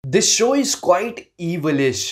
This show is quite evilish.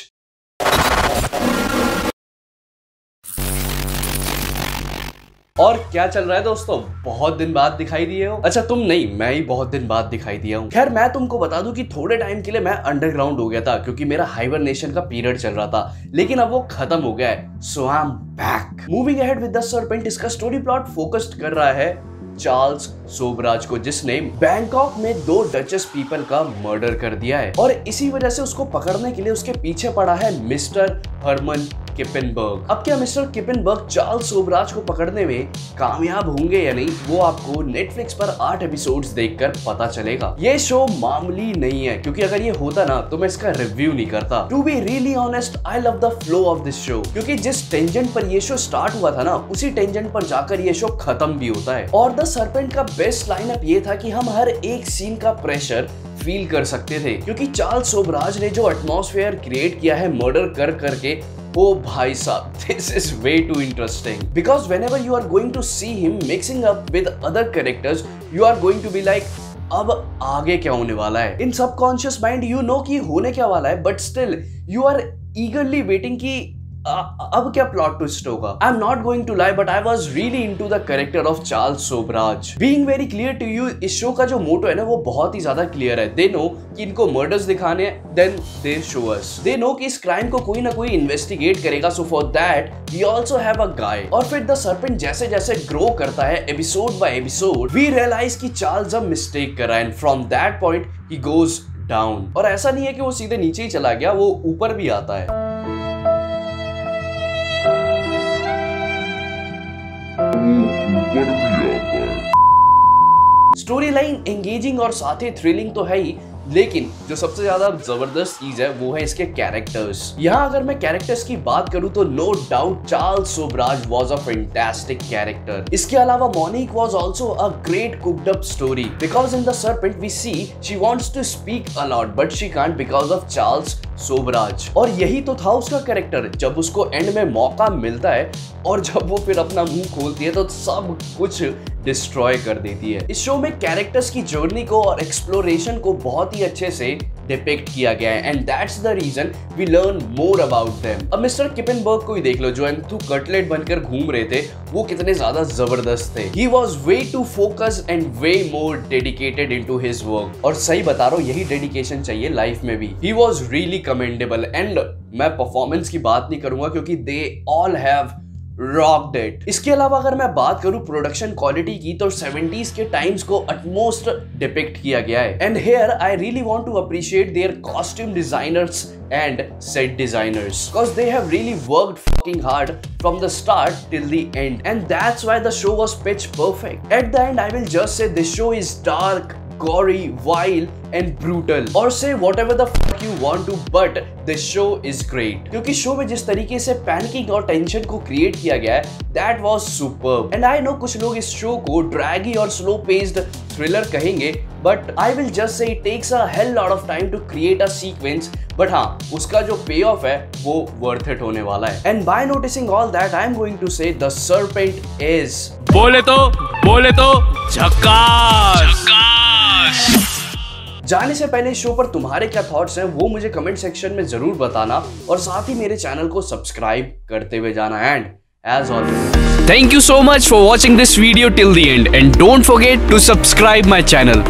और क्या चल रहा है दोस्तों, बहुत दिन बाद दिखाई दिए हो। अच्छा तुम नहीं, मैं ही बहुत दिन बाद दिखाई दिया हूँ। खैर मैं तुमको बता दूं कि थोड़े टाइम के लिए मैं अंडरग्राउंड हो गया था क्योंकि मेरा हाइबरनेशन का पीरियड चल रहा था, लेकिन अब वो खत्म हो गया है। So I am back. Moving ahead with the serpent, इसका स्टोरी प्लॉट फोकस्ड कर रहा है चार्ल्स सोबराज को, जिसने बैंकॉक में 2 डचेस पीपल का मर्डर कर दिया है और इसी वजह से उसको पकड़ने के लिए उसके पीछे पड़ा है मिस्टर हरमन किपनबर्ग। अब क्या मिस्टर किपनबर्ग चार्ल्स सोबराज को पकड़ने में कामयाब होंगे या नहीं, वो आपको नेटफ्लिक्स पर 8 एपिसोड्स देखकर पता चलेगा। ये शो मामूली नहीं है, क्योंकि अगर ये होता ना तो मैं इसका रिव्यू नहीं करता। To be really honest, I love the flow of this show, क्योंकि जिस टेंजेंट पर ये शो स्टार्ट हुआ था ना, उसी टेंजेंट पर जाकर ये शो खत्म भी होता है। और द सर्पेंट का बेस्ट लाइनअप ये था कि हम हर एक सीन का प्रेशर फील कर सकते थे, क्योंकि चार्ल्स सोबराज ने जो एटमॉस्फेयर क्रिएट किया है मर्डर कर करके, ओ भाई साहब, this is way too interesting. Because whenever you are going to see him mixing up with other characters, you are going to be like, अब आगे क्या होने वाला है। In subconscious mind you know कि होने क्या वाला है, but still you are eagerly waiting कि अब क्या प्लॉट ट्विस्ट होगा। I am not going to lie, but I was really into the character of Charles Sobhraj. Being very clear to you, इस शो का जो मोटो है ना वो बहुत ही ज्यादा क्लियर है। दे नो कि इनको मर्डर्स दिखाने हैं, then they show us. They know कि इस क्राइम को कोई ना कोई इन्वेस्टिगेट करेगा, so for that we also have a guy. और फिर द सर्पेंट जैसे जैसे ग्रो करता है episode by episode, we realise कि चार्ल्स अब मिस्टेक कर रहा है, and from that point he goes down. और ऐसा नहीं है कि वो सीधे नीचे ही चला गया, वो ऊपर भी आता है। स्टोरी लाइन एंगेजिंग और साथ ही थ्रिलिंग तो है ही, लेकिन जो सबसे ज्यादा जबरदस्त चीज है वो है इसके कैरेक्टर्स। यहाँ अगर मैं कैरेक्टर्स की बात करूँ तो no doubt Charles Sobhraj was a fantastic character. इसके अलावा Monique was also a great cooked up story, because in the Serpent we see she wants to speak a lot but she can't because of Charles Sobhraj. और यही तो था उसका character, जब उसको and में मौका मिलता है और जब वो फिर अपना मुंह खोलती है तो सब कुछ डिस्ट्रॉय कर देती है। इस शो में कैरेक्टर्स की जर्नी को और एक्सप्लोरेशन को बहुत ही अच्छे से डिपिक्ट किया गया है, and that's the reason we learn more about them. अब मिस्टर किपनबर्ग को ही देख लो, जो एंथू कटलेट बनकर घूम रहे थे, वो कितने ज्यादा जबरदस्त थे। He was way too focus and way more dedicated into his work. और सही बता रहा हूँ, यही डेडिकेशन चाहिए लाइफ में भी। He was really commendable, and मैं परफॉर्मेंस की बात नहीं करूंगा क्योंकि they all have rocked it. इसके अलावा अगर मैं बात करूं प्रोडक्शन क्वालिटी की, तो 70s के टाइम्स को अटमोस्ट डिपिक्ट किया गया है, and here I really want to appreciate their costume designers and set designers, because they have really worked fucking hard from the start till the end, and that's why the show was pitch perfect. At the end I will just say this show is dark, gory, wild and brutal, or say whatever the fuck you want to, but this show is great. क्योंकि show में जिस तरीके से panicking और tension को create किया गया है, that was superb. And I know कुछ लोग इस शो को ड्रैगी और स्लो पेस्ड थ्रिलर कहेंगे, but I will just say it takes a hell lot of time to create a sequence, but हाँ, उसका जो पे ऑफ है वो वर्थ इट होने वाला है। And by noticing all that, I am going to say the serpent is बोले तो झक्कास। जाने से पहले शो पर तुम्हारे क्या थॉट्स हैं वो मुझे कमेंट सेक्शन में जरूर बताना, और साथ ही मेरे चैनल को सब्सक्राइब करते हुए जाना। And as always, Thank you so much for watching this video till the end, and don't forget to subscribe my channel.